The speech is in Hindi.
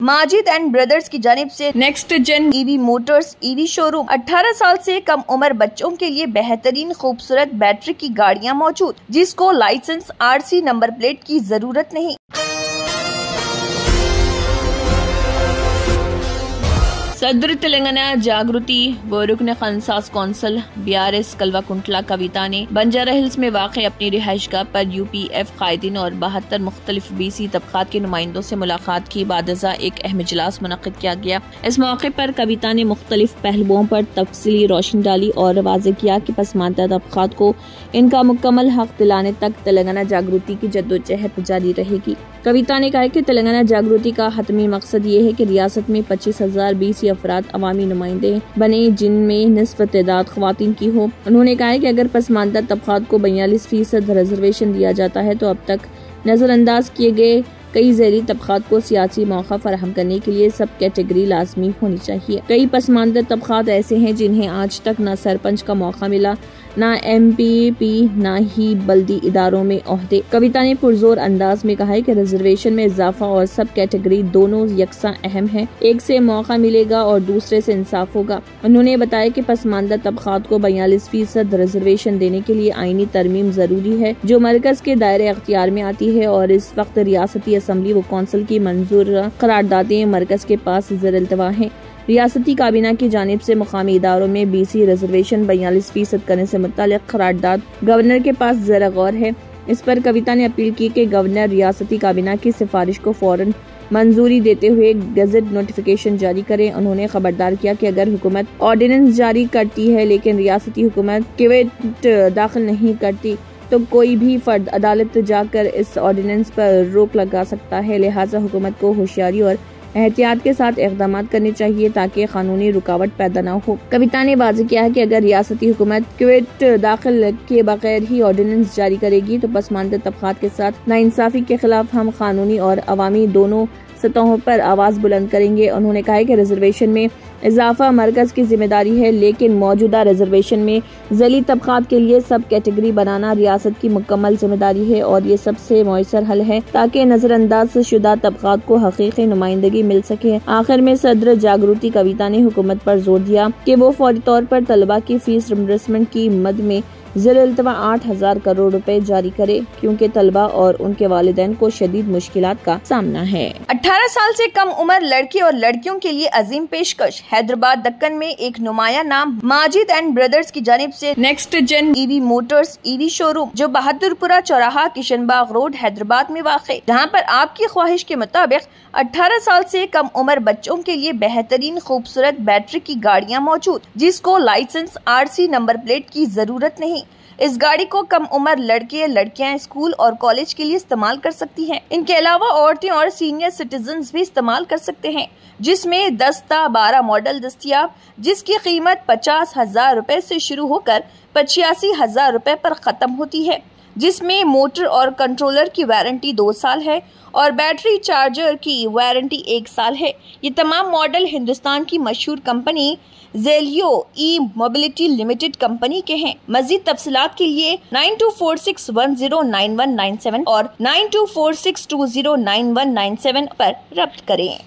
माजिद एंड ब्रदर्स की जानिब से Next Gen EV Motors EV showroom 18 साल से कम उम्र बच्चों के लिए बेहतरीन खूबसूरत बैटरी की गाड़ियां मौजूद, जिसको लाइसेंस आरसी नंबर प्लेट की जरूरत नहीं। सदर तेलंगाना जागृति व रुकन खनसास कौंसिल BRS कलवा-कुंटला कविता ने बंजारा हिल्स में वाक़ अपनी रिहाइशगाह पर UPF कायदीन और 72 मुख्तलिफ BC तबक़ात के नुमाइंदों से मुलाकात की। बादजा एक अहम इजलास मुनक़्क़िद किया गया। इस मौके पर कविता ने मुख्तलिफ पहलुओं पर तफसीली रोशनी डाली और वाज़ेह किया कि पसमानदा तबक़ात को इनका मुकम्मल हक दिलाने तक तेलंगाना जागृति की जद्दोजहद जारी रहेगी। कविता ने कहा कि तेलंगाना जागृति का हतमी मकसद ये है कि रियासत में 25,000 BC अफराद अवामी नुमाइंदे बने, जिनमें निस्फ तादाद ख्वातीन की हो। उन्होंने कहा कि अगर पसमानदा तबक़ात को 42% रिजर्वेशन दिया जाता है तो अब तक नजरअंदाज किए गए कई ज़ैली तबक़ात को सियासी मौका फराहम करने के लिए सब कैटेगरी लाजमी होनी चाहिए। कई पसमानदा तबक़ात ऐसे हैं जिन्हें आज तक न सरपंच का मौका मिला, न MPP, न ही बल्दी इदारों में ओहदे। कविता ने पुरजोर अंदाज में कहा है कि रिजर्वेशन में इजाफा और सब कैटेगरी दोनों यकसा अहम है। एक से मौका मिलेगा और दूसरे से इंसाफ होगा। उन्होंने बताया कि पसमानदा तबक़ात को 42% रिजर्वेशन देने के लिए आईनी तरमीम जरूरी है, जो मरकज के दायरे अख्तियार में आती है और इस वक्त रियासती असम्बली व कौंसिल की मंजूर करारदादें मरकज के पास ज़ेर-ए-इल्तवा हैं। रियासती काबीना की जानिब से मुकामी इदारों में BC रिजर्वेशन 42% करने से मुताल्लिक़ करारदाद गवर्नर के पास ज़ेर गौर है। इस पर कविता ने अपील की कि गवर्नर रियासती काबीना की सिफारिश को फौरन मंजूरी देते हुए गजट नोटिफिकेशन जारी करें। उन्होंने खबरदार किया कि अगर हुकूमत ऑर्डिनेंस जारी करती है लेकिन रियासती हुकूमत किवेट दाखिल नहीं करती तो कोई भी फर्द अदालत जाकर इस ऑर्डिनेंस पर रोक लगा सकता है। लिहाजा हुकूमत को होशियारी और एहतियात के साथ इक़दाम करने चाहिए ताकि कानूनी रुकावट पैदा न हो। कविता ने वाज़ेह किया है कि अगर रियासती हुकूमत क्वेट दाखिल किए बगैर ही ऑर्डिनेंस जारी करेगी तो पसमानदा तबक़ात के साथ नाइंसाफी के खिलाफ हम कानूनी और अवामी दोनों सतहों पर आवाज बुलंद करेंगे। उन्होंने कहा कि रिजर्वेशन में इजाफा मरकज की जिम्मेदारी है, लेकिन मौजूदा रिजर्वेशन में ज़ैली तबक़ात के लिए सब कैटेगरी बनाना रियासत की मुकम्मल जिम्मेदारी है और ये सबसे मौसर हल है ताकि नजरअंदाज शुदा तबक़ात को हकीकी नुमाइंदगी मिल सके। आखिर में सदर जागृति कविता ने हुकूमत पर जोर दिया कि वो फौरी तौर पर तलबा की फीस रिम्बर्समेंट की मद में ज़ेर-ए-इल्तवा 8,000 करोड़ रुपए जारी करे, क्योंकि तलबा और उनके वालिदैन को शदीद मुश्किलात का सामना है। 18 साल से कम उम्र लड़के और लड़कियों के लिए अजीम पेशकश। हैदराबाद दक्कन में एक नुमाया नाम माजिद एंड ब्रदर्स की जानिब से Next Gen EV Motors EV showroom, जो बहादुरपुरा चौराहा किशनबाग रोड हैदराबाद में वाक़, जहाँ पर आपकी ख्वाहिश के मुताबिक 18 साल से कम उम्र बच्चों के लिए बेहतरीन खूबसूरत बैटरी की गाड़ियाँ मौजूद, जिसको लाइसेंस आरसी नंबर प्लेट की जरूरत नहीं। इस गाड़ी को कम उम्र लड़के लड़कियां स्कूल और कॉलेज के लिए इस्तेमाल कर सकती हैं। इनके अलावा औरतें और सीनियर सिटीजन्स भी इस्तेमाल कर सकते हैं, जिसमें 10-12 मॉडल दस्तियाब, जिसकी कीमत 50,000 रुपए से शुरू होकर 85,000 रुपए पर खत्म होती है, जिसमें मोटर और कंट्रोलर की वारंटी 2 साल है और बैटरी चार्जर की वारंटी 1 साल है। ये तमाम मॉडल हिंदुस्तान की मशहूर कंपनी ज़ेलियो ई मोबिलिटी लिमिटेड कंपनी के हैं। मज़ीद तफसीलात के लिए 9246109197 और 9246209197 पर रब्त करें।